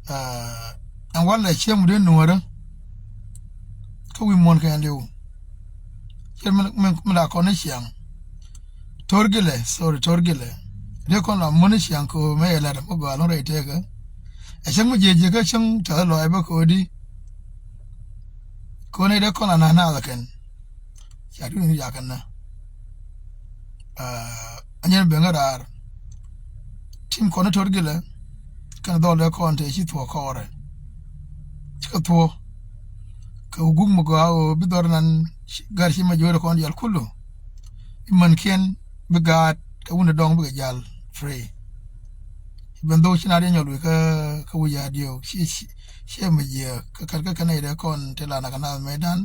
and while I share with no ko we mon kan lew yer mala connection torgile sorry torgile de kon la monisian ko me la da mo ba no rete ga a shan mu je ga shan ta lo ai ba ko di ko ne de kon na da kan ya du ni ya kan na anyen bengarar tim ko ne torgile kan do le kon te shi to ko re ko to ko gum mo go bidor nan gar shi ma jore kon yal kullu man ken bigat ka wona dong bi jal free ben do shi na de nyol ka wuya dio shi ma je ka ne de kon te la na kana medan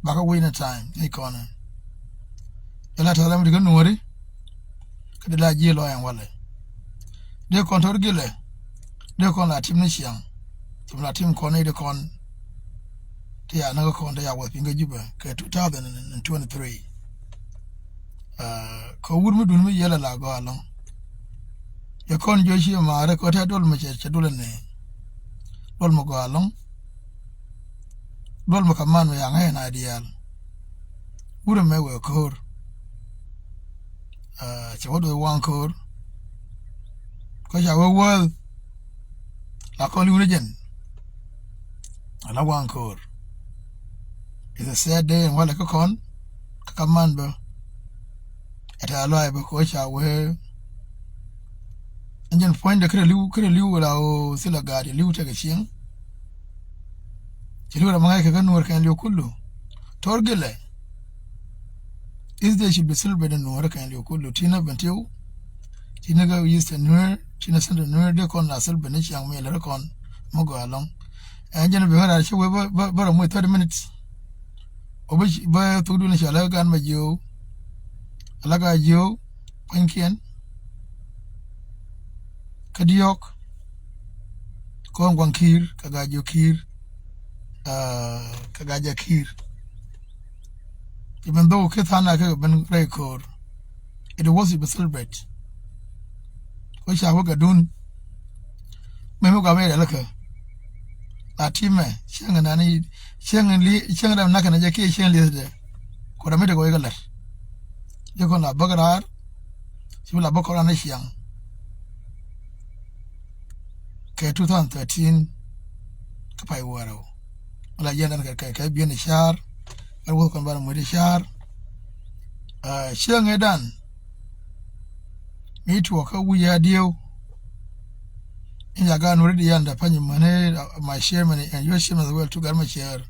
ba ka wina time ni kon ela ta lam diga nori ka de la je lo yan wala de kon tor gile de kon la tim ni siang tim la tim kon ne de kon te ya na ko nda ya wa pinga juba ka 2023 ko wurmu dun mi yela la go alon ya kon joshi ma re ko ta dol ma che dol ne dol mo go alon dol mo kaman ya ngai na dial wure me we kor che wodo wan kor ko ja wo wol la kon lu jen ala wan kor it's a sad day and wala ko kon kaman ba ata lo ai ba ko sha we anjen point da kare liu la o sila gari liu ta gashin ci lura mangai ka ganuwar kan liu kullu torgile is there should be celebrated nuwar kan liu kullu tina bantiu tina ga yista nuwar tina sanda nuwar de kon la celebrate shi an mai lar kon mugo alon anjen be hara shi we ba mo 30 minutes obi ba tudu na shala gan ma jiyo alaga jiyo pankian kadiok ko ngwankir kaga jokir kaga jakir even though kethana ka ban record it was to celebrate ko shawo ga dun mai mu ga mai da laka atime shanga ni shanga da naka na jake shan le da ko da mai da goyi galar yako na bagarar shi la bakora na shiyang ke 2013 ka pai waro wala yana ka biyan shar arwo kan bara mu da shar shiyang edan mi to ka wuya dio in ya ga nuri da yanda fanyin mane my chairman and your chairman as well to garma share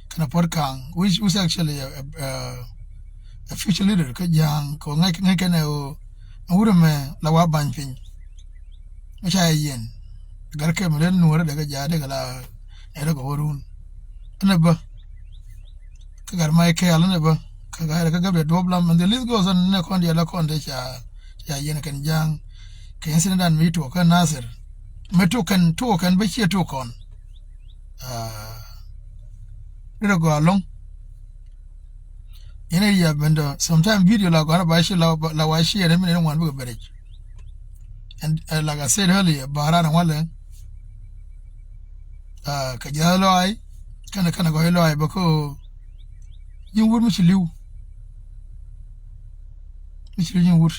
kana porkan which was actually a future leader ka jang ko ngai kana o wure me la wa ban pin masha yen garke mu len nuwar daga ja daga la era go horun anaba ka garma kai alana ba ka ga daga gabe doblam and the list goes on ne kon dia la kon de cha ya yen kan jang ka yin sinan mi to kan nasir meto kan to kan ba shi to kon ira go along ina ya benda sometimes video la gwana ba shi la wa shi ya ne wan bu bare and like I said earlier barana wala ka jalo ai kana go helo ai ba ko yin wur mishi liu mishi yin wur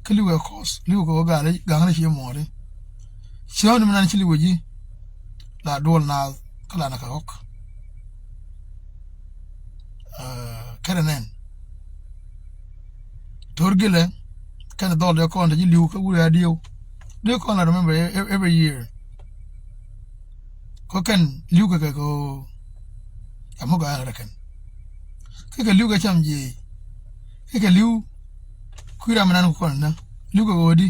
kali we course liu go ga ngana shi mo re shi on mun nan shi liwoji la dol na kala na ka hok karanen torgile kana dol de kon de liu ka wuri adio de kon I remember every year ko kan liu ka ko amuga ara kan ka liu ka chamje ka liu kuira manan ko na liu ka odi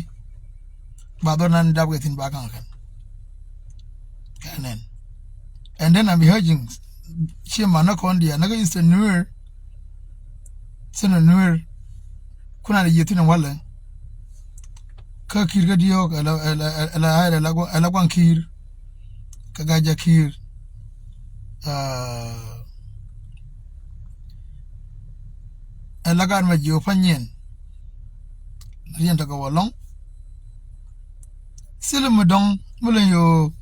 ba do nan dab ga tin ba kan kanen and then I'm hearing she mana kon dia naga is the newer sena newer kuna da yetin wala ka kirga dio ala kwan kir ka gaja kir ala gan ma jio fanyen rien daga walong silim dong Mulen yo,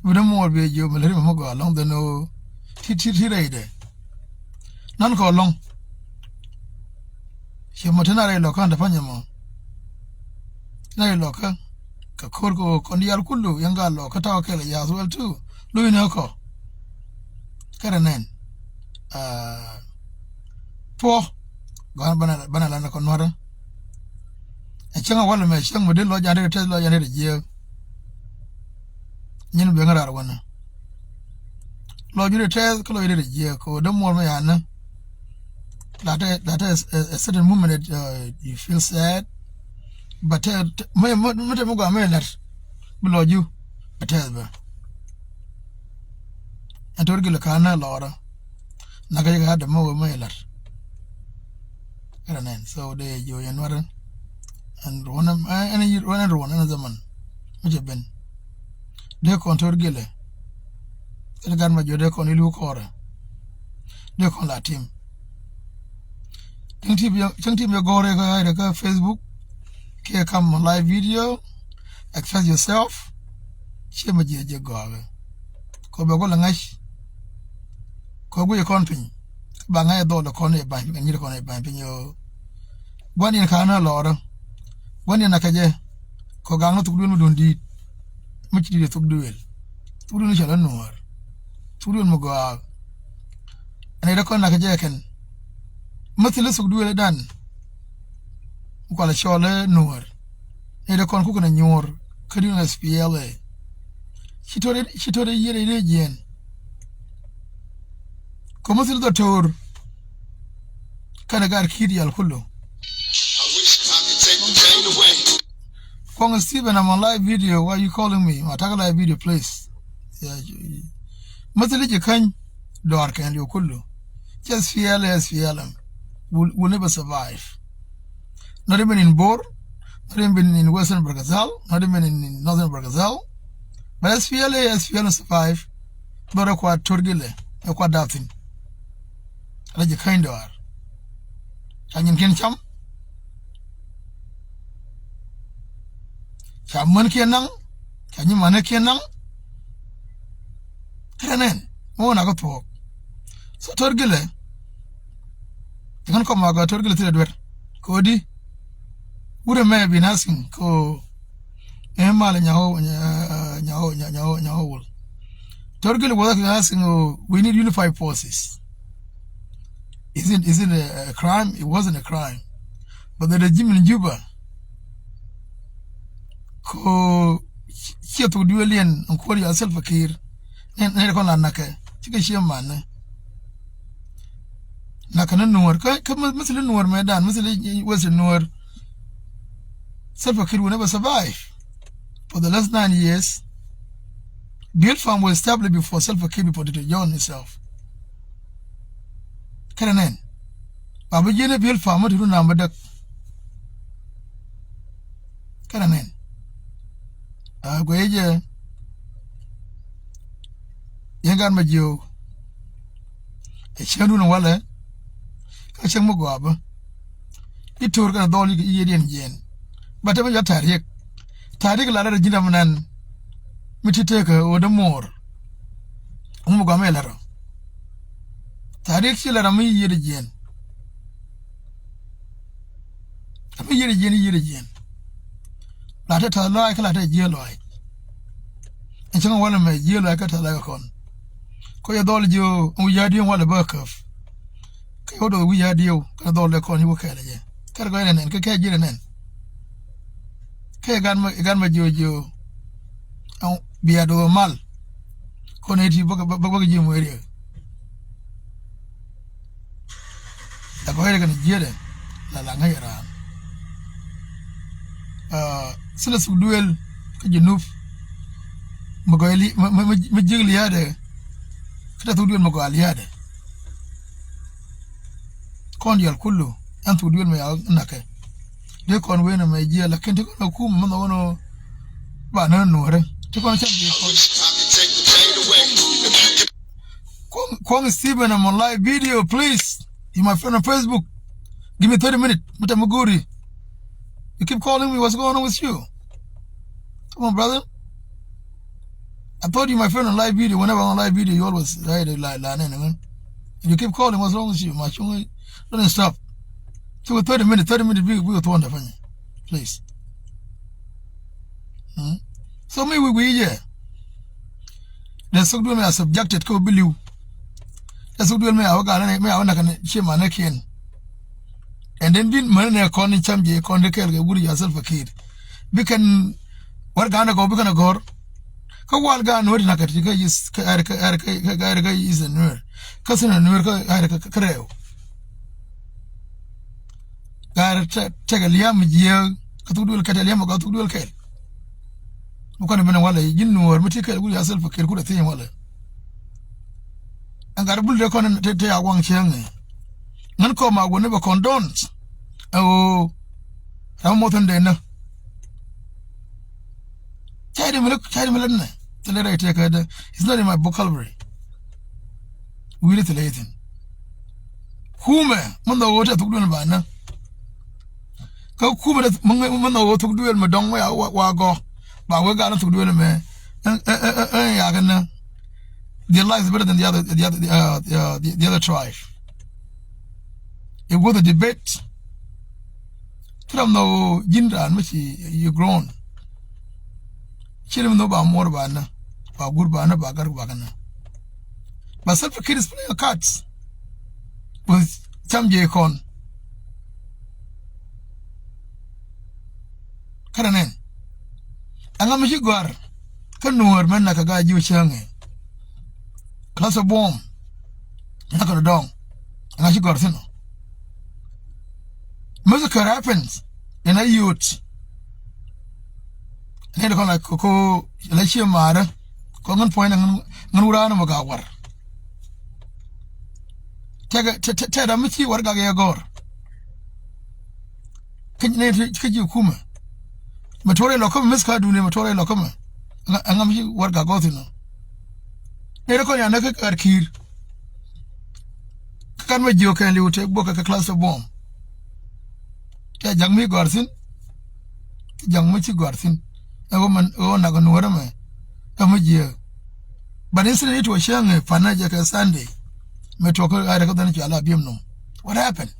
we don't more be you, but let him go along the no tirade. None call long. She motinare locan the panama. Nay loca, Kakurgo, Condial Kulu, Yangalo, Kataka, as well too. Louis Noko. Karanen. Poor. Gone banana conora. And Changa Wallame, Chang with the lodge and tell lawyer a year. Yen Bengar one. Lord, you tell Chloe a year, no more Mayana. That is a certain moment that you feel sad. But my Mutamuga may let below you, a tell and Turgila Kana Laura. Nagaga had the more mailer. So they you and water and one of any one another man, which have been. They contour gille. They got my jode con ilu core. They con la team. Think you go to Facebook. Here come a live video. Express yourself. Share my judge go. Ko be go langash. Ko go your company. Bangay do the corner bank and you corner bank in your one in Kana Laura. One in Nakaje. Ko ganga to do dundi. Much did it to do it. To do shall know. To do go out. And I reckon Nakaje can. Mathilis to do it done. Quala shole noor. I reckon cooking and your cutting as PLA. She told a year again. Come through the tour. Can I got Kitty Al Kulu? I wish I could take the pain away. Kwang Stephen, I'm on live video. Why are you calling me? I take a live video, please. Yeah, you can dark and you Kulu. Just fearless. We'll never survive. Not even in Bor, not even in Western Bergazal, not even in Northern Bergazal. But as fearless survive, but a quite turgile, a quite doubting. Like you kind of are. Can you get some? Can man can you man can oh, I got to walk. So turgile, you can come out turgile to the door. Cody, would a man been asking? Ko Emal and Yaho. Turgile was asking, we need unified forces. Isn't a crime? It wasn't a crime. But the regime in Juba, here to do alien and call yourself a kid, and Nercon Naka, Chicken man. Nakana Noor, come Mr. Noor, Madame, Mr. Western Noor. Self a kid will never survive. For the last 9 years, Build Farm was established before Self a kid before the John himself. Karanen. Babu Jene Build Farm to do number duck. Karanen. Guaja Yangan Majo. A Shanun Walla. A Shamuguaba. It took a dolly Indian yen. But ever your Tarik. Tarik Lara Jinamanan. Michiteka or the more. Umugamelaro. Tarik Shilarami Yerigen. A Yerigen. Latta like Latta yellow. And some one of my yellow like a talacon. Koya doljo, Uyadian what a work of. Kodo we had you, a dollar con you can again. Cargoyan and Kakajiran. Kagan Jojo. Oh, be a do mal. Conati Bogajim area. The Koyagan Jere, La Langayran. Silas duel, could you noof? Mogoli, Majiliade. Katudu Mogaliade. Condial Kulu, and to do me out Naka. They can win a major like Kentico Kum Mono Banana. To Kwang Stephen, I'm on live video, please. You my friend on Facebook. Give me 30 minutes. Mutamuguri. You keep calling me. What's going on with you? Come on, brother. I thought you my friend on live video. Whenever on live video, you always like you keep calling. What's wrong with you? My children, don't stop. So 30 minutes, we go to wonder, please. So maybe we yeah. The so do me are subjected to believe. The so do me I want shame my neck in. And then being money calling champion, con the kelly, would yourself a kid. We can what gonna go, we gonna go. Kawal ga no na katika is is a nur kasina nur kareo gar tega liam je katudul kataliam ga tudul kel mukon bena wala jinnu war mutikal gul ya selfa kel kula tin wala angar bul de kon te awang chenge nan ko ma woni ba condons o ramoton de na Chadi Milan. It's not in my vocabulary. We need to lay it in. Kume, Munda water to do in Bana. Go Kume, Munda water to do in Madong, where go. But we're going to do it, man. Their life is better than the other tribe. It was a debate. Tell them no, Jinda and Michi, you grown. Chilim no ba more bana, ba good bana, ba gar bagana. But self kid is playing cards with Chamje Con. Karanen. Angamishi Gar, Kanuar Manakaga Jushange. Class of bomb. Nakar dong. Angashi Garthino. Massacre happens in a youth. Nede kon like ko election mara ko ngon point ngon urana mo gawar tega miti warga ga gor kinne kiji kuma matore lokoma miska dune matore lokoma ngamji warga gotino nede kon ya naka arkir kan ma jiyo kan liwte boka ka class of bomb ya jangmi gorsin jangmi ci gorsin a woman on a gonorama, a mujia. But instead it was young, Panaja Sunday, Metoko, I recognize Alabimno. What happened?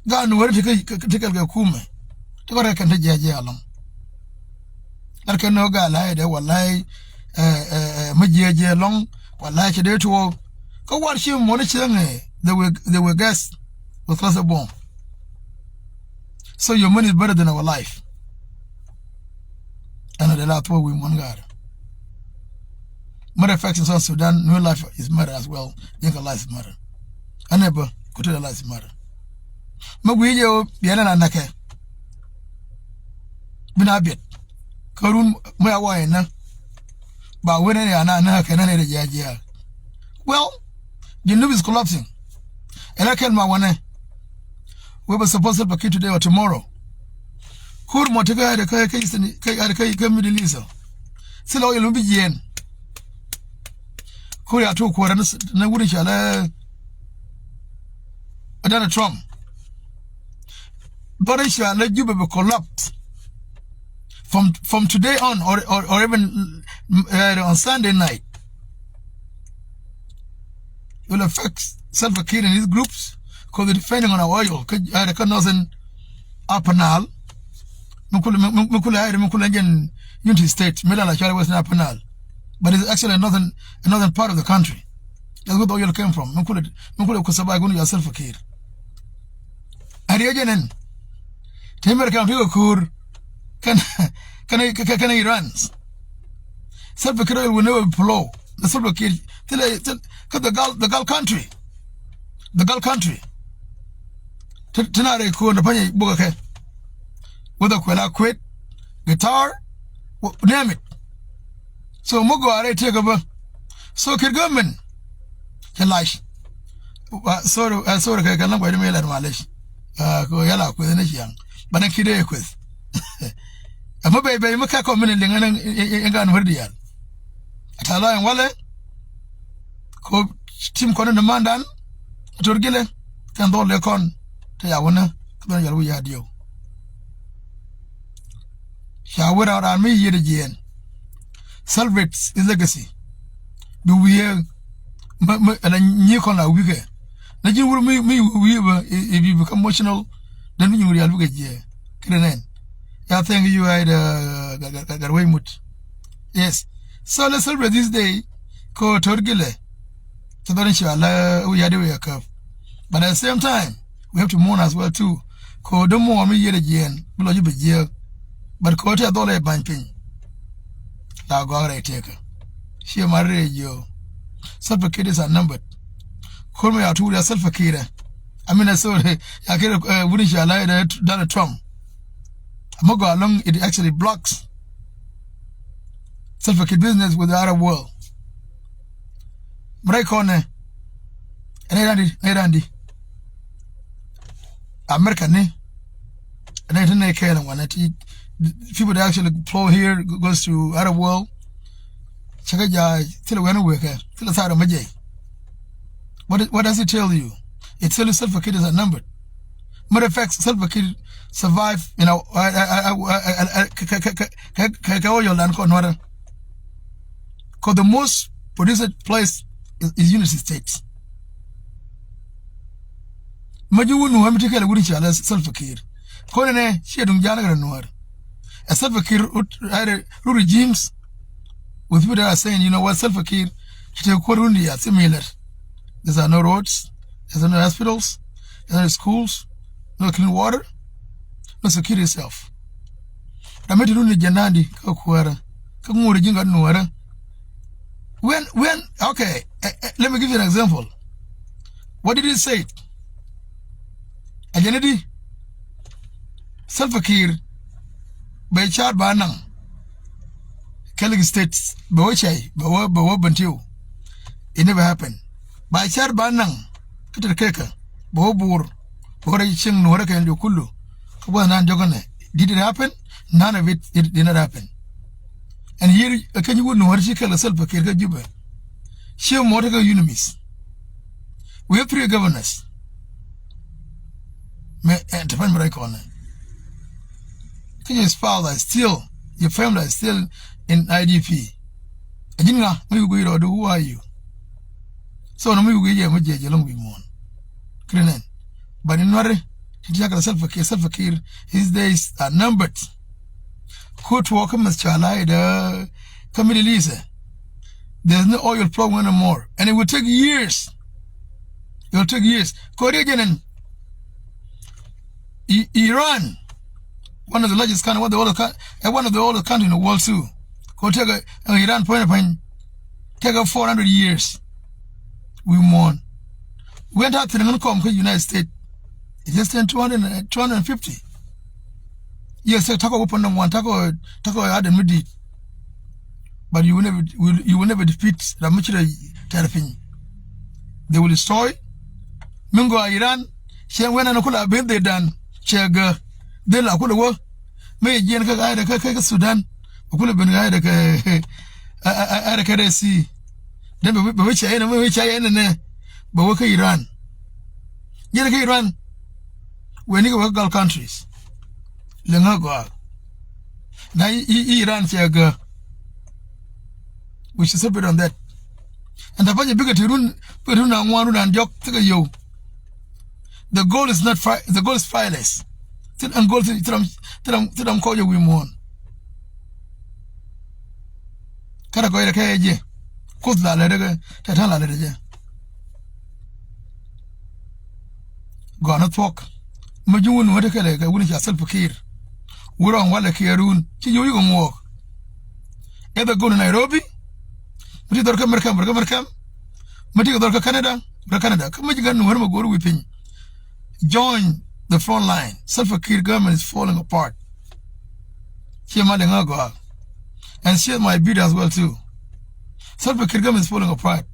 Gone where to take a kume. To what I can take Jaja along. I can no guy lie, there will lie, Mujia long, or lie to do to all. Go watch him, monitoring, they were guests with class of bomb. So your money is better than our life. And the last one we one God. Matter of fact, in South Sudan, no life is murder as well. Think life is murder. I never could tell life is murder. Maguio, Biana Nake. Binabit. Karun, my wine, but when I can I well, the news is collapsing. And I can my one. We were supposed to be today or tomorrow. Kur motiga da kai Middle East. Silo ilu bi yen. Kur ya to kwara na wurin shala Donald Trump. Donald shala Juba be collapse. From today on or even on Sunday night. It will affect Salva-Kiir and his groups because they're defending on our oil. Nothing Apanal. Mukula Unity State, Milala Chari was not Apanal. But it's actually another part of the country. That's where the oil came from. Mukula Kusaba Gunu Salva-Kiir. Ariajanen. Timber can feel Kur can Iran's. Salva-Kiir will never blow. The Salva-Kiir the Gulf country. The Gulf country. Tinare Kur Napanya Bugake. Whether Kwela quit, guitar, name it. So Mugo are take over. So Kirgaman, Kalash. Sorry, I can't wait a mail at Malish. Go yellow with an young, but I kid with. I'm a baby, Macacom in Gun Verdian. Tala and Wale, Co Tim Conan the Mandan, Turgile, Candol Lecon, Tayawana, Clonial we had you. Shower out on me yet again. celebrates his legacy. Do we and a new color we get? Now you will me if you become emotional, then you will look at you. I think you had got way much. Yes. So let's celebrate this day. Ko Torgile. So don't inshallah we had a way a cup. But at the same time, we have to mourn as well too. Ko don't more me yet again, below you be jail. But ko te adole banking. La go I take her. She married you. Self-kiddies are numbered. Call me out to the self-kidder. I mean, I saw I wouldn't you allow Donald Trump. I'm not going along, it actually blocks self-kid business with the Arab world. But I corner and Randy American, and I didn't care one. People that actually flow here goes to Arab world. Chakaja till when we work till the side of Majay. What does it tell you? It tells you self-kid is a number. Matter of fact, self-kid survive, you know, because the most produced place is United States. Maju no am take wuri chala self-kid. Ko ne she dum jana ga no a self-kid regimes with people that are saying, you know what, self-kid similar. There are no roads, there's no hospitals, there's no schools, no clean water, no security itself. Rameti runi janandi kakuara, kamuri jinga nuara. When okay, let me give you an example. What did he say? Ajanedi self-kid by Chad Banang. Kelly States, Bawachai, Bawa Bantu. It never happened. By Char Banang, Peter Keka, Bobur, Bora Ching Noraka and Yokulu, Kabanan Jogane. Did it happen? None of it did not happen. And here, can you know what she called herself a Kirka Juba? She Motica Unimis. We have 3 governors. And to find what I call them. Your father is still, your family is still in IDP. And you know, who are you? So, no, we go to long we mourn. But in order to self-care, his days are numbered. Court walker must chalai the committee Lisa. There's no oil problem anymore. And it will take years. It will take years. Korean Iran, one of the largest countries, one of the oldest countries in the world too. Go take Iran point take 400 years. We mourn. We went out to the United States. It just turned 250. Yes, Taco open them one, Taco had a midi. But you will never defeat the Michel Terrapin. They will destroy Mingo Iran. She went and could have been there done. Chega, they la could have may Jenka Ida Sudan, who could have been Ida Sea. Then which I end, but work Iran. Jenka Iran. When you work all countries, Lengago. Now Iran Chega. We should separate on that. And the budget bigger to run, put on one and joke to you. The goal is not the goal is fireless. Till I'm going to them call you women. Can I go to KJ? Kuzla letter, Tatala letter. Gonna talk. Majun, what a colleague, I wouldn't yourself a kid. We're on what a Kirun, you can walk. Ever go to Nairobi? Matidor come. Matidor Canada, come again, wherever go whipping. Join the front line. Self-care government is falling apart. Share my go and share my bid as well too. Self-care government is falling apart.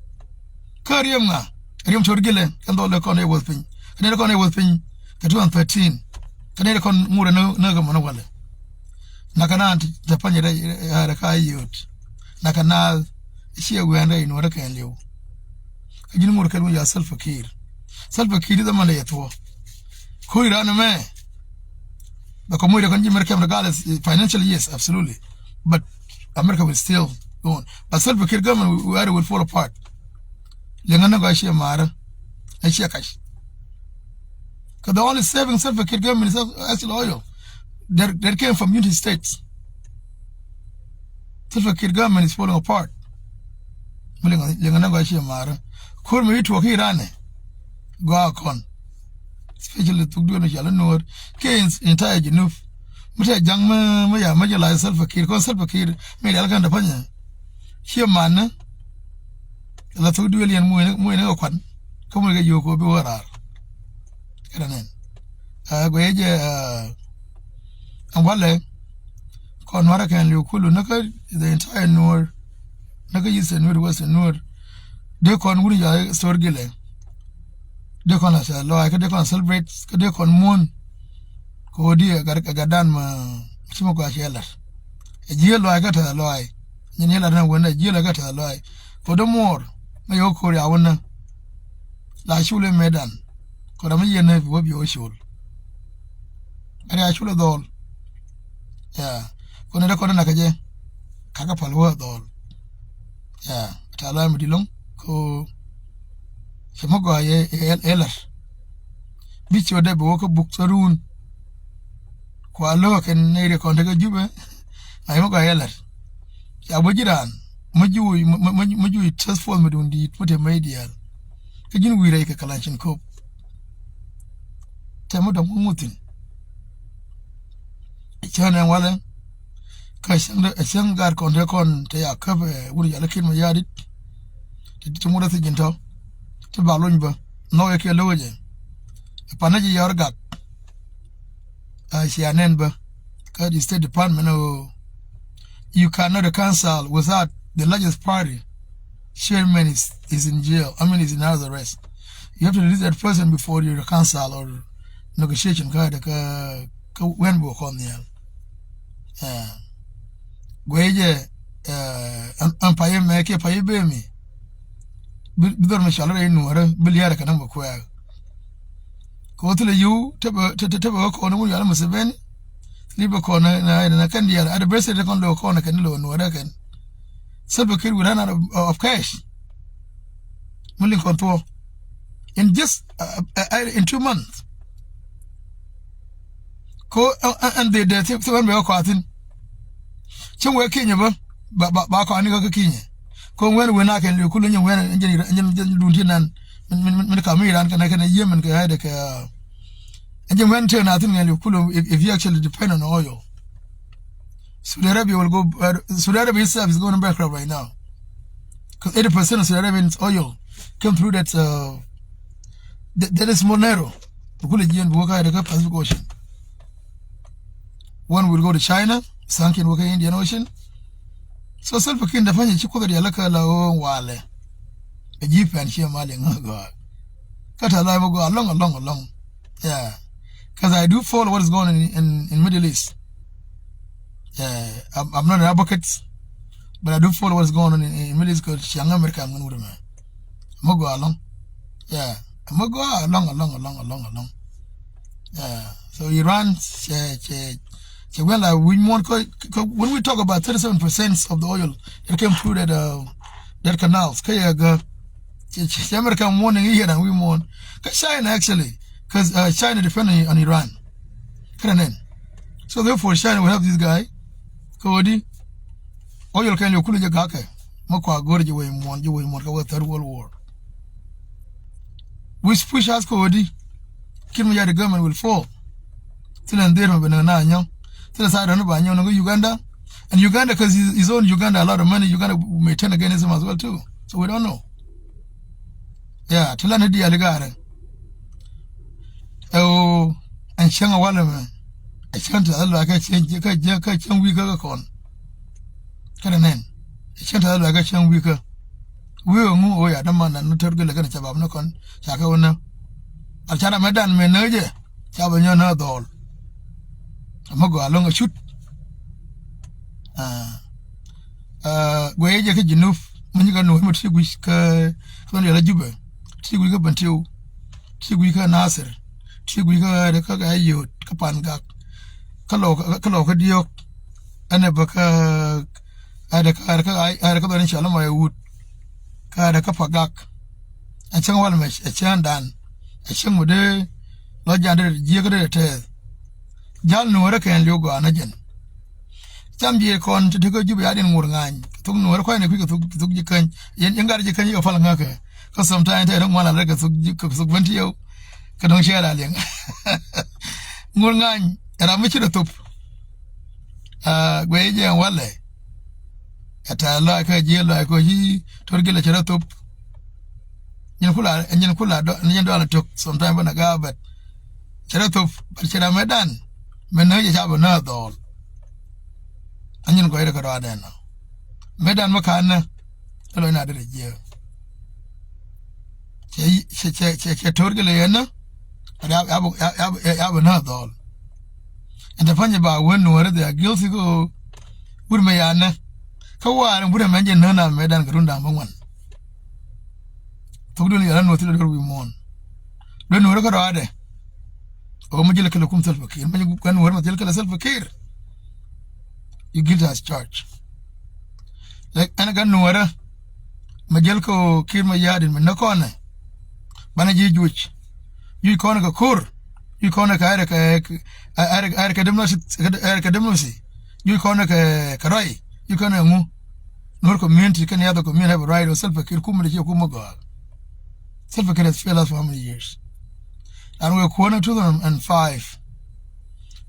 Kariamna, Riam Chorgile, and all the corner was ping. Canada corner was ping. 2013. Canada con Mura Nagamanawale. Nakanant, Japan Raka youth. Nakanal, she went in Waraka and you. You know what can we yourself a kid. Self-care is a Malay at war. Who ran a man? The Comodo can give America regardless financially, yes, absolutely. But America will still on. But self-care government will fall apart. Lengana go share mara, and share cash. Because the only saving self-care government is actually oil. That came from United States. Self-care government is falling apart. Lengana go share mara. Could me to Iran. Go on. Especially to do no know Keynes entire Genuf. Muta jang ma ya majala self-care, because self-care made Algan the Panya. Here man. La to do alien moon kwan come get you go be what are Karanen and Wale Conwara can you cool naka the entire Noor Naka is a Noor was a Noor they con would ya store gile they con as a law they con celebrate they con moon go dear Gagadan Chimoko Sheller a year like got a lie Yanela when a year got a lie for the more Mayo Korea wana la shule medan kora mi yene wo bi o shul ari shule dol ya kono da kono nakaje kaga palwa dol ya tala mi dilong ko semogo ye elar bicho de bo ko buk sarun ko alo ken ne re kon daga jube ay mo ga elar ya bojiran Maju test for me dundi put a medial. Kajin we like a calanchin cope. Tamo da mutin. Chana wala kashanga a shangar con te a cover would you look in my yard to mother jinto to balunba no yake loje. A panaji yargat. I see an ember. God is State Department. You cannot cancel without the largest party chairman is in jail. Is in house arrest. You have to release that person before you cancel or negotiation card when we come there. Gweje ampaye make paye be me. Bidor me shalare nuara biliara kana mkwa. Ko tele you tebe ko no yala Museveni. Libe ko na kandiya at the best they can do ko na kanilo nuara kan. Self-care will run out of cash. Mulling control in just in 2 months. Ko and the thing when we are caught in. Chungwe Kenya ba ko ani ko Kenya. Ko when we na kan lu kulun when engineer duntinan min ka mi ran kan Yemen ka hada ka engineer when turn out in lu kulun if you actually depend on oil. Saudi Arabia will go. Saudi Arabia itself is going bankrupt right now, because 80% of Saudi Arabians oil came through that. That is more narrow. The Pacific Ocean. One will go to China, sunk in the Indian Ocean. So self-care the funny chiko the alaka la o wale. A jeep and she mali God. Cut a live go along. Yeah, because I do follow what is going on in Middle East. I'm not an advocate, but I do follow what's going on in Middle East because young America I'm going to go along. Yeah, I'm going to go along. Yeah, so Iran, well, when we talk about 37% of the oil that came through that canals, America warning here and we mourn. China actually, because China depending on Iran. So therefore, China will help this guy. Kodi oil can you cool your gake. Mokwa gorge way more ka Third World War. Which push us Kodi. Kilmaya the government will fall. Till and there na nyong. Till the side on no Uganda. And Uganda, because his own Uganda a lot of money, Uganda may turn against him as well too. So we don't know. Yeah, till an idea legare. Oh, and Shanga Wallaman. I can't tell like I can't weaker con. Can an end. I can't tell like I can't weaker. We will move at the man and not turtle like a chabab no con. Chakawana. I'll tell a madam menager. Chabanyan her doll. I'm going to go along a shoot. Where you get enough when you got no much wish when you're a jubber. Tigwiga Bantu, Tigwiga Nasser, Tigwiga the Kagayo, Kapanga. Kalo Diok, and a Baka ada ka don inshallah mai wood ka da ka pagak a can wal mai a can dan a can mu de lo jande je ga de te jal no ra kan lyo go anajen tam je kon te ko jubi adin ngurngany tuk no ra ko ne ku tuk ji kan yen ngar ji kan yo fal ngaka ko sometimes te don wala ga tuk banti yo ka don shara len ngurngany era mi ci da tup gwe je wale ata la ka je la ko ji torgila ci da tup nyen kula do nyen do ala tok sometimes bana ga but ci da tup bar ci da medan men na je jabo na dol anyen ko ira ka do adena medan makana lo na da je ce torgila yana ya na dol and the funny about when no they are guilty go would me yana kawa and would imagine nana medan grunda mangwan to do ya no to do we mon don no ka ade o mujil kala kum self fakir man kan war ma kala self fakir you guilt as charge like ana gan no wara majel ko kir ma yadin min nakona bana ji juch you kona ka kur you kona ka are ka demnosi you kona ka rai you kona mu nor community can other community have a right or self care kuma de kuma go self care has failed us for how many years and we kona 2005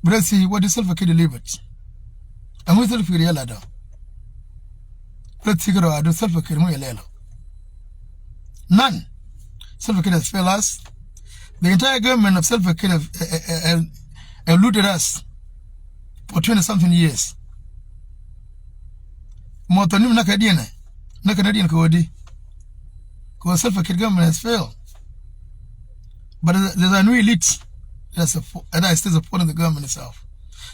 but let's see what is self care delivered and we self care yala da let's see go do self care mu yala none self care has failed us. The entire government of Salva Kiir have eluded us for 20-something years. Motonim na Canadian kodi. Because Salva Kiir government has failed. But there's a new elite that is still supporting the government itself.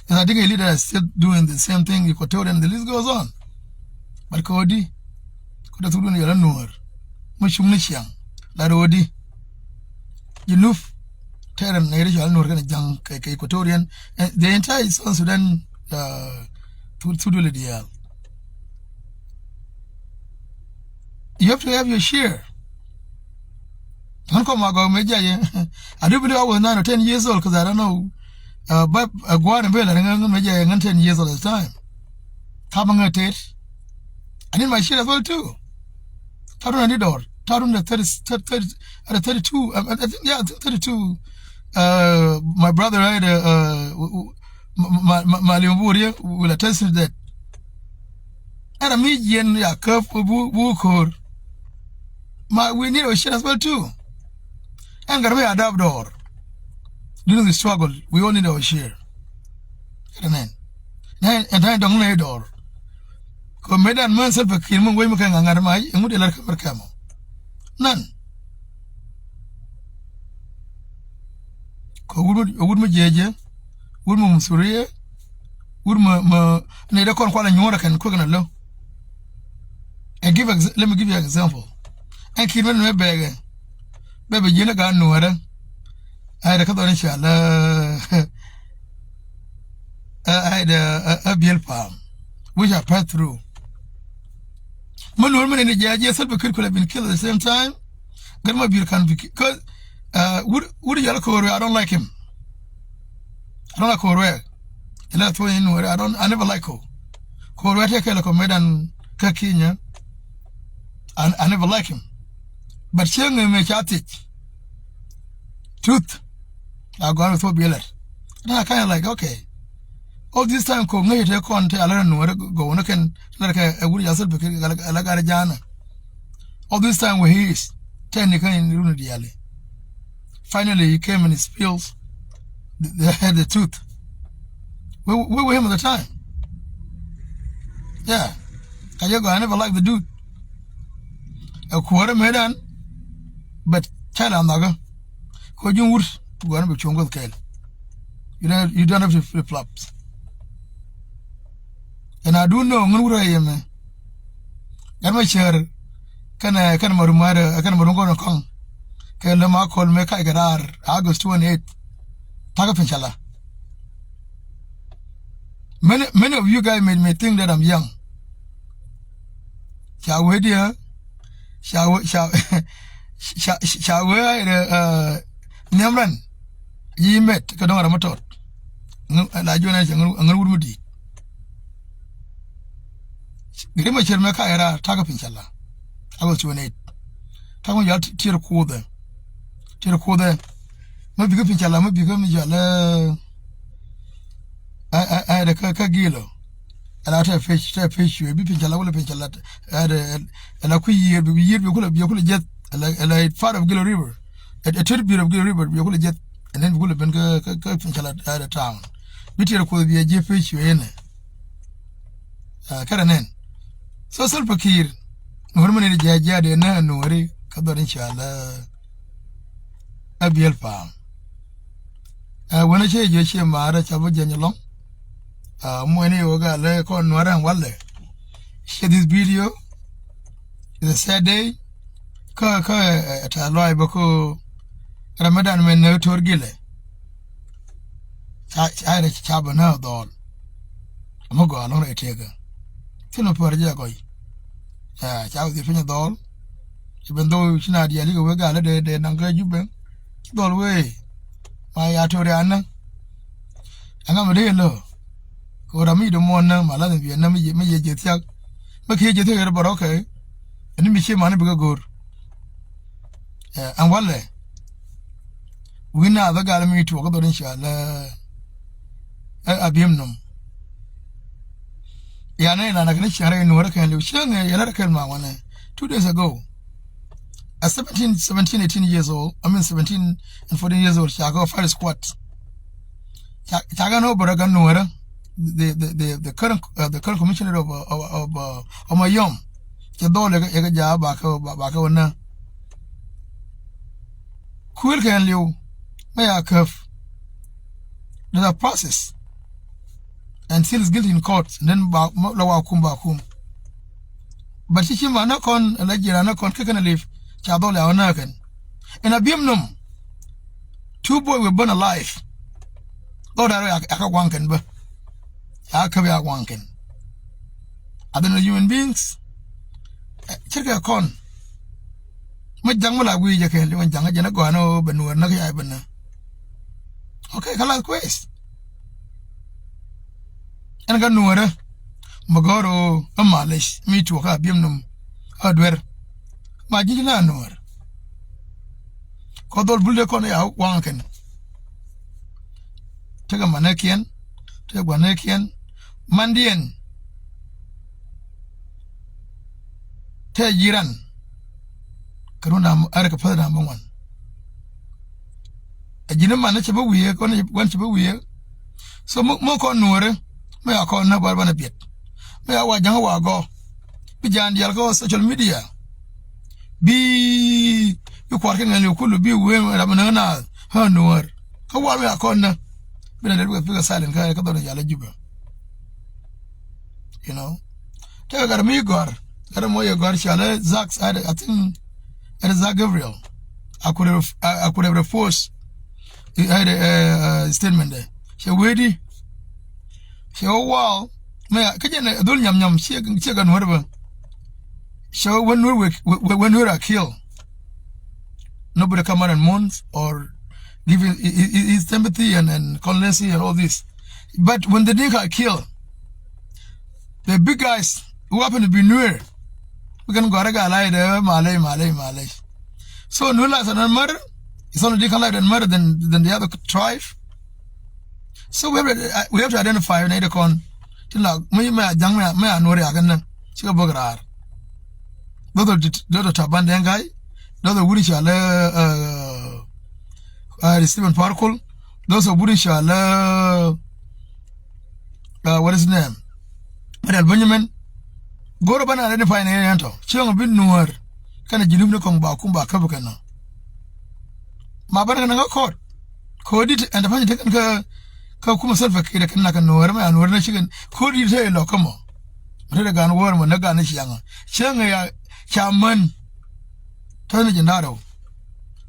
There's a big elite that is still doing the same thing, Equatorial, and the list goes on. But kodi, koda tudu ni yalan nuar. Mushum nishyang. La rodi. You know, Terran National Norgan Jang Equatorian and the entire South Sudan to do the deal. You have to have your share. I do believe I was 9 or 10 years old because I don't know but Guan and Bella and 10 years old at the time. I need my share as well too. I don't need all. At 32, I think, yeah, 32. My brother had Maliumburia will attest to that. And a median, yeah, curve book we need a share as well too. And got away adapt door. During the struggle, we all need our share. And I don't need door. Because Medan man self a killing way making an armai and would let her come. None. Would my jeje, would my Musuria, would my neither con quite a new can cook and low. And let me give you an example. And keep on my bag. Baby, you got no other. I had a couple of I had a beer palm, which I passed through. Man, woman in the judge, could have been killed at the same time. Grandma Beer can be because Woody Yalko, I don't like him. I don't like Korea. And that's why I never like her. Korea take like a Medan Kakinya. I never like him. But she may chat it. Truth. I'm going to throw Bieler. And I kind of like, okay. All this time, Konga, take on to Alan, go on, can like a woody yourself because I like Arjana. All this time, where he is, 10 in Unity Alley. Finally, he came and he spills. They had the truth. We were him at the time. Yeah. I never liked the dude. A quarter Medan, but Chalanaga. Kojun wood, go on with Chungal Kale. You don't have to flip flops. And I do know Mura Yeme. I'm a share. Can Marumara, I can Marungo Kong. Can Lama call me Kaigar, August 28. Tagapinchala. Many of you guys made me think that I'm young. shall we dear shall we Nyamran ye met kadon matot la jona ngal wurmudi grima cherme ka era taga pinchala ago chone tago ya tire kode ma bigo pinchala ma bigo mi jala a da ka gilo ala ta fish bi pinchala wala pinchala ala ku year bi kula jet ala part of Gilo River a tribute of Gilo River bi kula jet and then bi kula ben ka pinchala at the town bi tire kode bi je fish ene karanen so Salpakir hormone jaja de na nore kador inshallah abiel pa wona je che mara chabo janyalong mo ne yoga le ko nora walle share this video is a sad day ka ta loy bako Ramadan men no torgile ai chabo na dol mo go alon retega tino porja koy chao di fanya dol even though china dia liga we gala de nanga jube dol we ma ya tore anna anga mede lo ko rami do monna mala de na mi je tiak ma ke je te baro ke ni mi che man bi gor an walle wina da gala mi to ko do inshallah abim nom yana na gani share no raka ne shin yana raka ma wana 2 days ago at 17 18 years old 17 and 14 years old shago fire squat chaga no baraga no wara the current commissioner of my yom ke dole ga ja ba ka wannan kuil kan liu may akaf the process until he's guilty in court and then lawa kum but she na kon lajira na kon kakana live cha dole ona kan in a bimnum 2 boy were born alive lord aka wanken ba aka be wanken other human beings chirka kon majang mala gwi je kan liwan janga jana go no banu na ya bana okay kala quest and ga nuwara magoro amalish mi to ka bimnum adwer ma jina nuwar ko dol bulde kono ya wanken tega manakian mandien te jiran karuna arka fada manwan ajina mana chaba wiye kono wan chaba wiye so mo ko nuwara me akon na barbana biet me awa janga wa go bi jandi alko social media bi kwar kan ne kullu bi we ramana na ha nuwar ka wa me akon na bi na bi ga silent ka do ya la juba you know ta ga mi gor kada mo ye gor shala zax I think it is Gabriel I could have reforced had a statement there she wedi so wow me kaje dul nyam she ga no ba so when we are killed nobody come out and mourns or give his sympathy and condolence and all this but when the nigga are killed the big guys who happen to be near we can go raga lie there malay so no less than murder it's only they can like murder than the other tribe. So we have to identify when they con tilla me jang me anore agan chiga bogar do taban den guy do wuri shala Stephen Parkul those wuri shala what is his name Madal Benjamin goro bana identify ne yanto chiga bin nuwar kana jinum ne kon ba kumba kabukana ma bana na court codit and the fan ka kuma salfa kai da kana kan nuwar mai nuwar na shigan ko di sai lo kamo mata da gano war mu na gane shi yanga ya chaman ta ne jindaro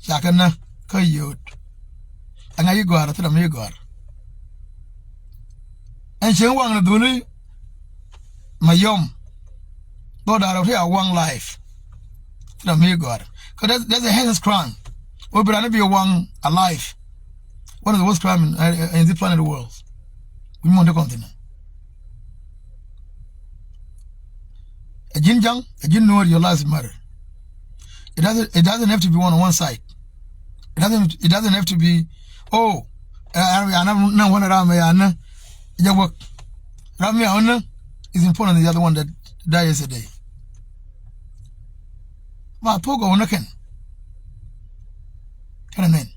shakan na kai yot an ayi gwara ta da mai gwar an shin wang na dole mayom Lord, out of here one life. From me, God. Because that's a heinous crime. We better be one alive. One of the worst crimes in the planet world. We want the continent. A Jin Jang, a Jin know your lives matter. It doesn't have to be on one side. It doesn't have to be, oh, I don't want to run your work. Ramya is important than the other one that died yesterday. Ma pogo onaken. Can I name?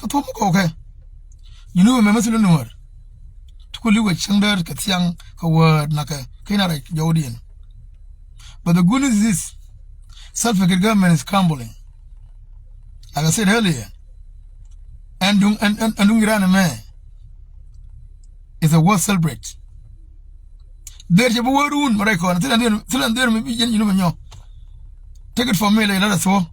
Okay. You know, remember to know. To live with Shander, Katyang, her word, Naka, Kenara, Jodian. But the good news is this self-care government is crumbling. Like I said earlier, and Dungiran is a worth celebrate. There's a word wound, Maricon, there may be you know. Take it from me, let us go.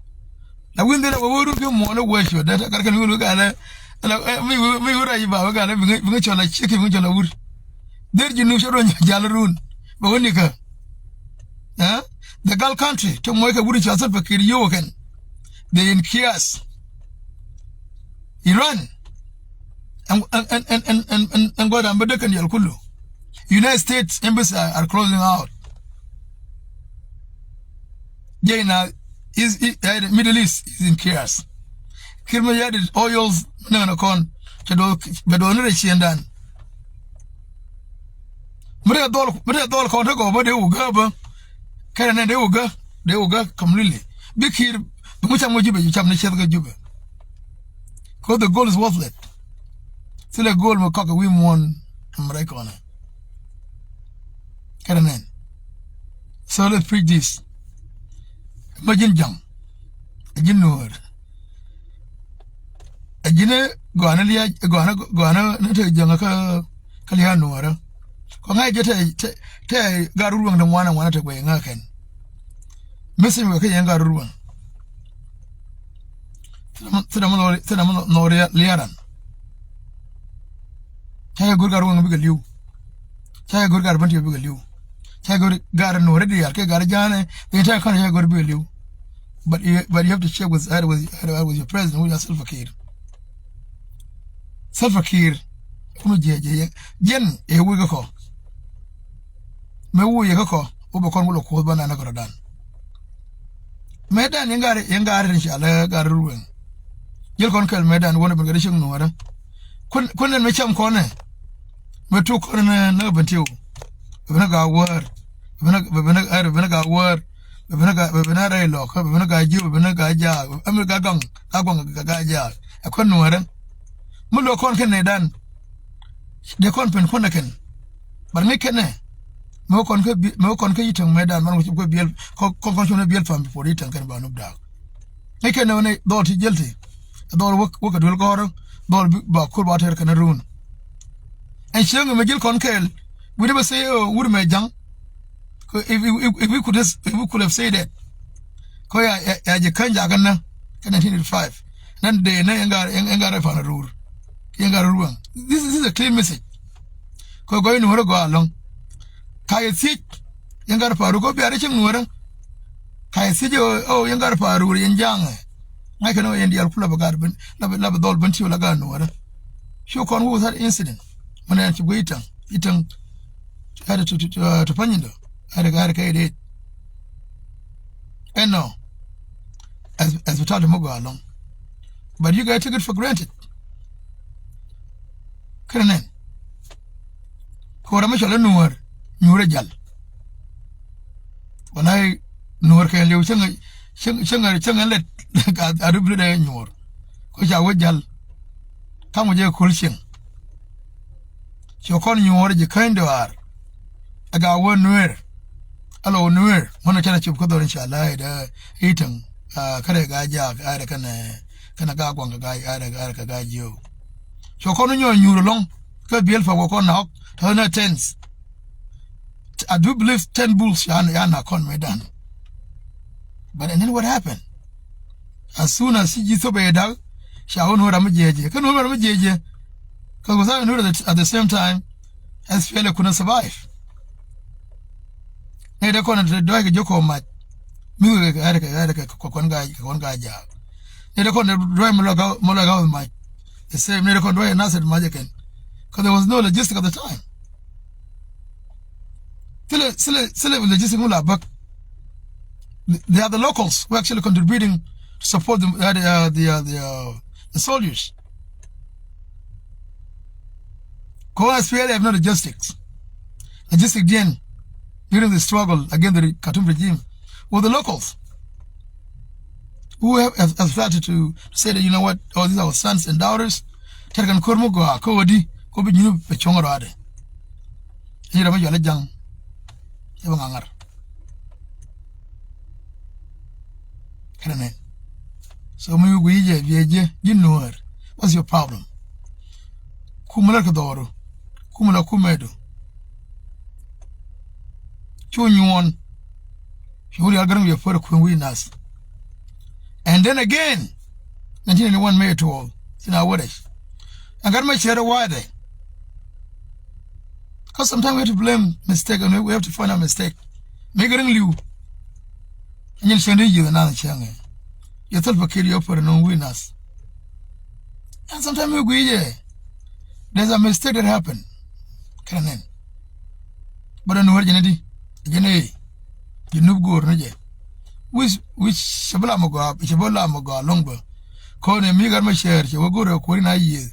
Now, when there were word of you more, no wish you that I can look at it. Me, what are you about? I got a like chicken with your wood. There you know, Sharon Jalaroon, but when you go, the Gulf country to make a wood yourself a kid you can. They in chaos. Iran and God and Bedekan Yalkulu. United States embassies are closing out. Jana is Middle East is in chaos. Kirmayad is oils no con Bedonere Shendan. But all contact over they will go. Can they will go completely. Big here. Much I'm Juba, you cham Juba. Because the goal is worthless. Still a goal will cock a win one and break on it. Can I name? So let's preach this. Imagine jam. A jinword. A jinner, Guanalia, Guana, not a Janaka Kalianuara. When I get a Garu and the one I wanted to weigh in missing with a young Garu. No Liaran. Chaya good garun big you. Chaya good garbant you big you. Chaya good garden already, Garjane, the entire country good bill you. But you have to check with your president with your self-care. Self-care. Jen, a week ago. Me woo yako, Ubacon will call banana godan. Medan Yangar and Shala Garuan. You'll conquer Medan one of the Grisham Nora. Couldn't make some corner. But two corner no but you. Venaga word. Venaga word. Venara lock. Venaga you. Venaga jag. America gong. Agong. A connoir. Mulo concan dan. The conpen conacan. But make it. No conquer you to Medan, man, which will be a conventional build from before it and can burn up dog. Make a no daughter guilty. A door work at Will Goro, door cool water can ruin. And she young McGill Conkel, we never say, oh, would my young? If we could have said that. Koya, a Kanjagana, 1985. Then they never found a rule. Yangaruan. This is a clear message. Going to go along. Kaya sit, Yangar Paru go be a rich and Kaya sit, oh, Yangar Paru, and young. I can know India pull up a garden, love a doll bunch of Lagan. Show con who was that incident when I had to wait eating had to Panindo. I had a guy. And no, as we talked to Mogo along. But you guys took it for granted. Keranen. Koramashal Nuer, Nurejal. When I Nur can live Shangar let I do blue day Nur. Which I would jal. Come with your cool shing. So calling you what you kind of are. I got one Nuer. Hello, Nuer. One of China Chip Kodor in Shalai, eating, Karagajak, I reckon, Kanagawanga guy, I guy you. So calling you along, could be for walk on now, turn 10s. I do believe 10 bulls Yana con me done. But and then what happened? As soon as she gets obeyed out, she won't know Ramajeje. Can over Ramajeje. Because I knew that at the same time, as Fela couldn't survive. ne de kon do ga joko ma mi ga kon ga ja ne de kon do mo ga ma the same ne de kon do na said magic because there was no logistic at the time still logistic mula but they are the locals who are actually contributing to support the soldiers. They have no logistics. Logistic then, during the struggle against the Khartoum regime, were the locals who have started to say that, you know what, all these are our sons and daughters. Terkan kormo go kodi ko bi nyinu be chongoro ade. Ni da ma jole jang. E bangar. Kana so me guije bieje jinnuar. What's your problem? Kumala kadoro. Kumala kumedo. Chunyuon. Shuri algaram ye for Queen Winners. And then again, 1991 May 12, in our weddings. I got my share of why they. Because sometimes we have to blame mistake and we have to find a mistake. Make it in lieu. And you'll send you another channel. You thought for kill you for no winners. And sometimes we agree, yeah. There's a mistake that happened. Can I? But I know what you know, go, which Shabala Moga, Shabala Moga, Longba. Call him, you got my share, you will go to a quarter year.